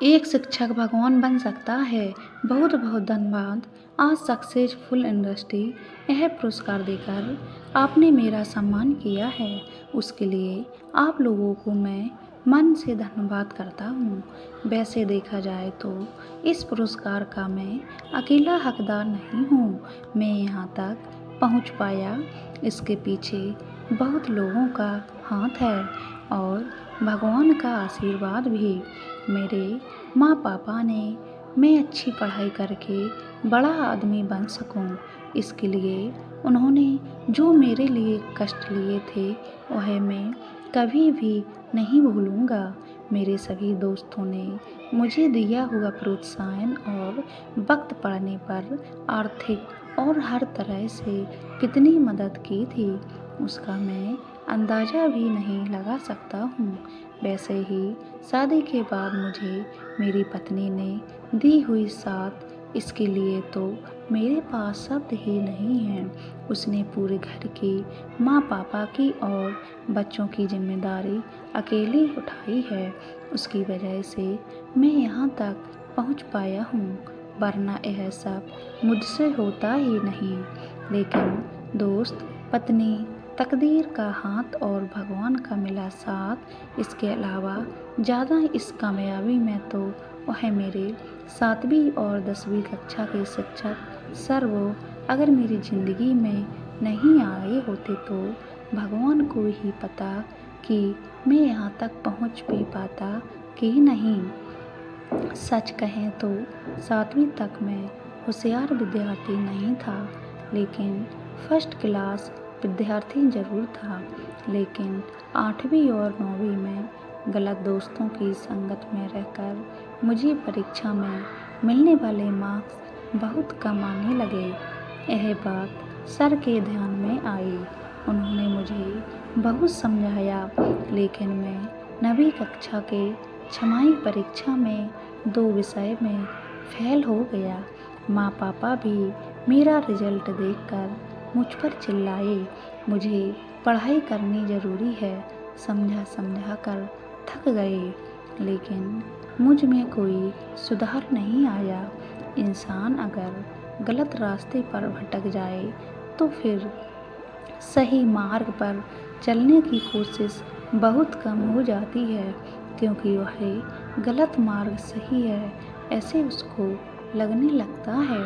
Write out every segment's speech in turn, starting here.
एक शिक्षक भगवान बन सकता है। बहुत बहुत धन्यवाद। आज सक्सेसफुल इंडस्ट्री यह पुरस्कार देकर आपने मेरा सम्मान किया है, उसके लिए आप लोगों को मैं मन से धन्यवाद करता हूँ। वैसे देखा जाए तो इस पुरस्कार का मैं अकेला हकदार नहीं हूँ। मैं यहाँ तक पहुँच पाया, इसके पीछे बहुत लोगों का हाथ है और भगवान का आशीर्वाद भी। मेरे माँ पापा ने मैं अच्छी पढ़ाई करके बड़ा आदमी बन सकूं, इसके लिए उन्होंने जो मेरे लिए कष्ट लिए थे वह मैं कभी भी नहीं भूलूंगा। मेरे सभी दोस्तों ने मुझे दिया हुआ प्रोत्साहन और वक्त पड़ने पर आर्थिक और हर तरह से कितनी मदद की थी, उसका मैं अंदाज़ा भी नहीं लगा सकता हूँ। वैसे ही शादी के बाद मुझे मेरी पत्नी ने दी हुई साथ, इसके लिए तो मेरे पास शब्द ही नहीं हैं। उसने पूरे घर की, माँ पापा की और बच्चों की जिम्मेदारी अकेली उठाई है। उसकी वजह से मैं यहाँ तक पहुँच पाया हूँ, वरना यह सब मुझसे होता ही नहीं। लेकिन दोस्त, पत्नी, तकदीर का हाथ और भगवान का मिला साथ, इसके अलावा ज़्यादा इस कामयाबी में तो वह मेरे 7वीं और 10वीं कक्षा के शिक्षक सर, वो अगर मेरी ज़िंदगी में नहीं आए होते तो भगवान को ही पता कि मैं यहाँ तक पहुँच भी पाता कि नहीं। सच कहें तो 7वीं तक मैं होशियार विद्यार्थी नहीं था, लेकिन फर्स्ट क्लास विद्यार्थी ज़रूर था। लेकिन 8वीं और 9वीं में गलत दोस्तों की संगत में रहकर मुझे परीक्षा में मिलने वाले मार्क्स बहुत कम आने लगे। यह बात सर के ध्यान में आई। उन्होंने मुझे बहुत समझाया, लेकिन मैं 9वीं कक्षा के छमाही परीक्षा में 2 विषय में फेल हो गया। माँ पापा भी मेरा रिजल्ट देखकर मुझ पर चिल्लाए। मुझे पढ़ाई करनी ज़रूरी है, समझा समझा कर थक गए, लेकिन मुझ में कोई सुधार नहीं आया। इंसान अगर गलत रास्ते पर भटक जाए तो फिर सही मार्ग पर चलने की कोशिश बहुत कम हो जाती है, क्योंकि वह गलत मार्ग सही है ऐसे उसको लगने लगता है।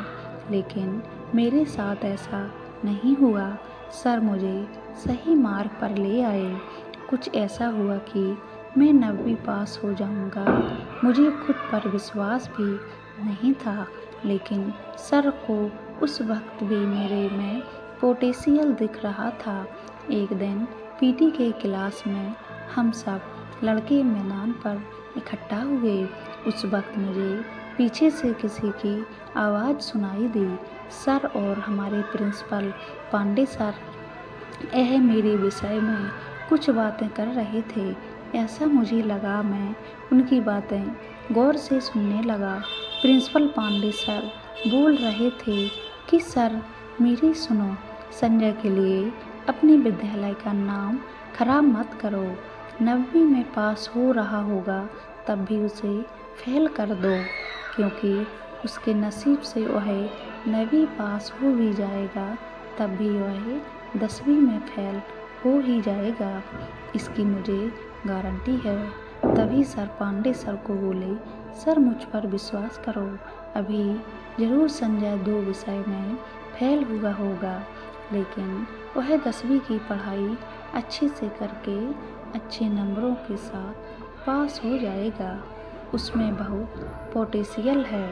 लेकिन मेरे साथ ऐसा नहीं हुआ। सर मुझे सही मार्ग पर ले आए। कुछ ऐसा हुआ कि मैं 9वीं पास हो जाऊंगा। मुझे खुद पर विश्वास भी नहीं था, लेकिन सर को उस वक्त भी मेरे में पोटेंशियल दिख रहा था। एक दिन पीटी के क्लास में हम सब लड़के मैदान पर इकट्ठा हुए। उस वक्त मुझे पीछे से किसी की आवाज़ सुनाई दी। सर और हमारे प्रिंसिपल पांडे सर यह मेरे विषय में कुछ बातें कर रहे थे। ऐसा मुझे लगा, मैं उनकी बातें गौर से सुनने लगा। प्रिंसिपल पांडे सर बोल रहे थे कि सर मेरी सुनो, संजय के लिए अपने विद्यालय का नाम खराब मत करो। 9वीं में पास हो रहा होगा तब भी उसे फेल कर दो, क्योंकि उसके नसीब से वह 9वीं पास हो भी जाएगा तब भी वह 10वीं में फेल हो ही जाएगा, इसकी मुझे गारंटी है। तभी सर पांडे सर को बोले, सर मुझ पर विश्वास करो, अभी ज़रूर संजय 2 विषय में फेल हुआ होगा, लेकिन वह 10वीं की पढ़ाई अच्छे से करके अच्छे नंबरों के साथ पास हो जाएगा। उसमें बहुत पोटेंशियल है।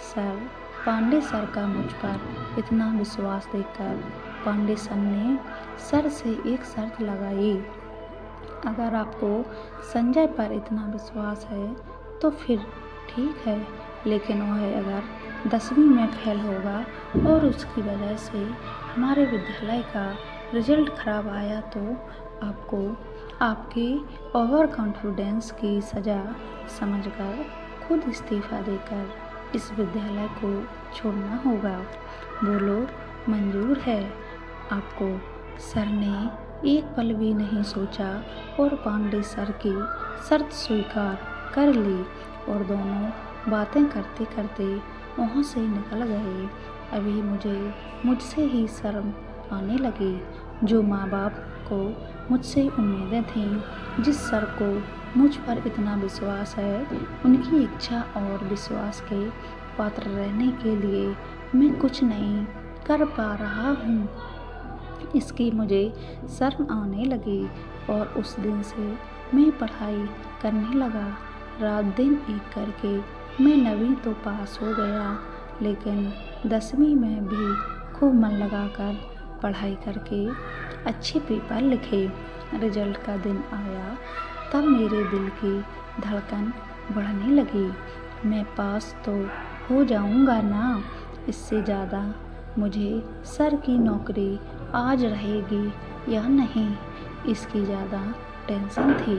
सर पांडे सर का मुझ पर इतना विश्वास देखकर पांडे सर ने सर से एक शर्त लगाई, अगर आपको संजय पर इतना विश्वास है तो फिर ठीक है, लेकिन वह अगर 10वीं में फेल होगा और उसकी वजह से हमारे विद्यालय का रिजल्ट खराब आया तो आपको आपके ओवर कॉन्फिडेंस की सज़ा समझकर खुद इस्तीफ़ा देकर इस विद्यालय को छोड़ना होगा। बोलो मंजूर है आपको? सर ने एक पल भी नहीं सोचा और पांडे सर की शर्त स्वीकार कर ली। और दोनों बातें करते करते वहाँ से निकल गए। अभी मुझसे ही शर्म आने लगी। जो माँ बाप को मुझसे उम्मीदें थीं, जिस सर को मुझ पर इतना विश्वास है, उनकी इच्छा और विश्वास के पात्र रहने के लिए मैं कुछ नहीं कर पा रहा हूँ, इसकी मुझे शर्म आने लगी। और उस दिन से मैं पढ़ाई करने लगा। रात दिन एक करके मैं 9वीं तो पास हो गया, लेकिन 10वीं में भी खूब मन लगाकर पढ़ाई करके अच्छे पेपर लिखे। रिजल्ट का दिन आया तब मेरे दिल की धड़कन बढ़ने लगी। मैं पास तो हो जाऊंगा ना, इससे ज़्यादा मुझे सर की नौकरी आज रहेगी या नहीं, इसकी ज़्यादा टेंशन थी।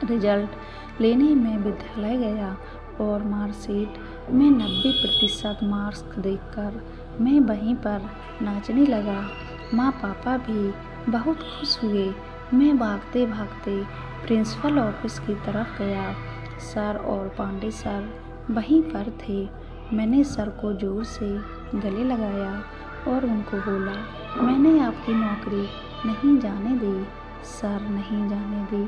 रिजल्ट लेने में विद्यालय गया और मार्कशीट में 90% मार्क्स देखकर मैं वहीं पर नाचने लगा। माँ पापा भी बहुत खुश हुए। मैं भागते भागते प्रिंसिपल ऑफिस की तरफ गया। सर और पांडे सर वहीं पर थे। मैंने सर को जोर से गले लगाया और उनको बोला, मैंने आपकी नौकरी नहीं जाने दी। सर नहीं जाने दी।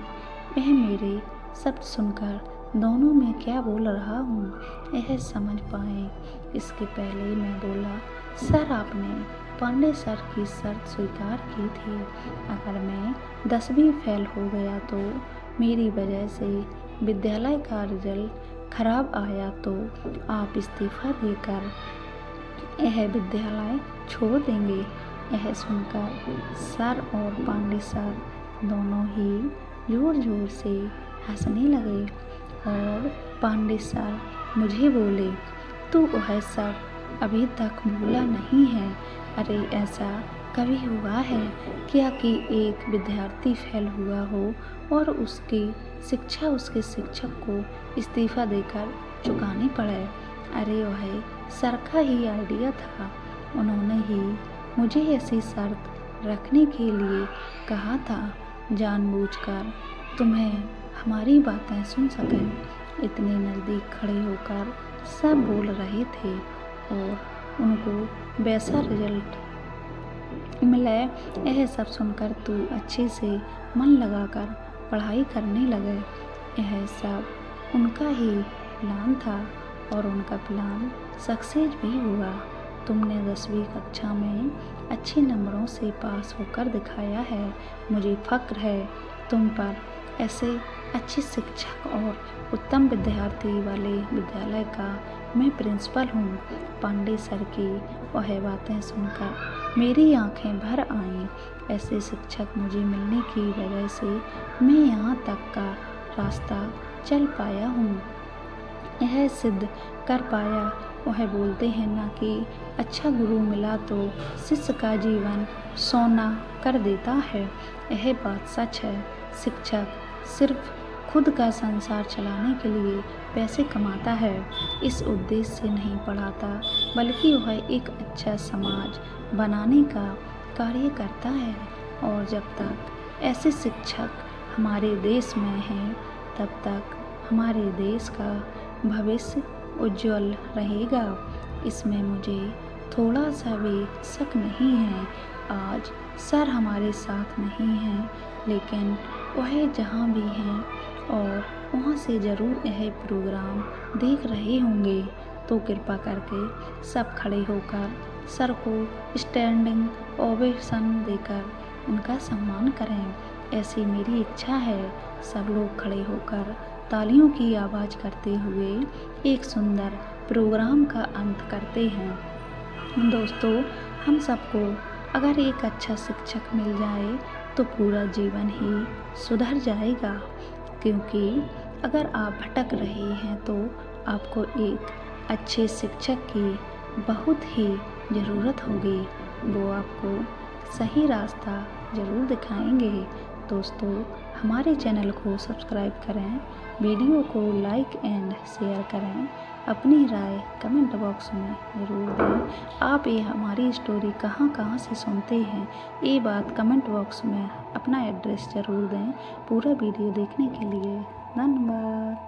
यह मेरे शब्द सुनकर दोनों में क्या बोल रहा हूँ यह समझ पाए इसके पहले मैं बोला, सर आपने पांडे सर की शर्त स्वीकार की थी। अगर मैं 10वीं फेल हो गया तो मेरी वजह से विद्यालय का रिजल्ट खराब आया तो आप इस्तीफा देकर यह विद्यालय छोड़ देंगे। यह सुनकर सर और पांडे सर दोनों ही जोर जोर से हंसने लगे और पांडे सर मुझे बोले, तू वह सब अभी तक भूला नहीं है। अरे ऐसा कभी हुआ है क्या कि एक विद्यार्थी फेल हुआ हो और उसकी शिक्षा उसके शिक्षक को इस्तीफा देकर चुकानी पड़े। अरे वह सर का ही आइडिया था। उन्होंने ही मुझे ऐसी शर्त रखने के लिए कहा था, जानबूझकर तुम्हें हमारी बातें सुन सकें। इतने नज़दीक खड़े होकर सब बोल रहे थे और उनको वैसा रिजल्ट मिला। यह सब सुनकर तू अच्छे से मन लगाकर पढ़ाई करने लगे। यह सब उनका ही प्लान था और उनका प्लान सक्सेस भी हुआ। तुमने 10वीं कक्षा में अच्छे नंबरों से पास होकर दिखाया है। मुझे फ़ख्र है तुम पर। ऐसे अच्छे शिक्षक और उत्तम विद्यार्थी वाले विद्यालय का मैं प्रिंसिपल हूँ। पांडे सर की वह बातें सुनकर मेरी आंखें भर आईं। ऐसे शिक्षक मुझे मिलने की वजह से मैं यहाँ तक का रास्ता चल पाया हूँ, यह सिद्ध कर पाया। वह बोलते हैं ना कि अच्छा गुरु मिला तो शिष्य का जीवन सोना कर देता है। यह बात सच है। शिक्षक सिर्फ खुद का संसार चलाने के लिए पैसे कमाता है, इस उद्देश्य से नहीं पढ़ाता, बल्कि वह एक अच्छा समाज बनाने का कार्य करता है। और जब तक ऐसे शिक्षक हमारे देश में हैं, तब तक हमारे देश का भविष्य उज्जवल रहेगा। इसमें मुझे थोड़ा सा भी शक नहीं है। आज सर हमारे साथ नहीं हैं, लेकिन वह जहाँ भी हैं और वहाँ से ज़रूर यह प्रोग्राम देख रहे होंगे, तो कृपा करके सब खड़े होकर सर को स्टैंडिंग ओवेशन देकर उनका सम्मान करें। ऐसी मेरी इच्छा है। सब लोग खड़े होकर तालियों की आवाज़ करते हुए एक सुंदर प्रोग्राम का अंत करते हैं। दोस्तों, हम सबको अगर एक अच्छा शिक्षक मिल जाए तो पूरा जीवन ही सुधर जाएगा। क्योंकि अगर आप भटक रहे हैं तो आपको एक अच्छे शिक्षक की बहुत ही ज़रूरत होगी। वो आपको सही रास्ता ज़रूर दिखाएंगे। दोस्तों, हमारे चैनल को सब्सक्राइब करें, वीडियो को लाइक एंड शेयर करें, अपनी राय कमेंट बॉक्स में ज़रूर दें। आप ये हमारी स्टोरी कहाँ कहाँ से सुनते हैं, ये बात कमेंट बॉक्स में अपना एड्रेस ज़रूर दें। पूरा वीडियो देखने के लिए धन्यवाद।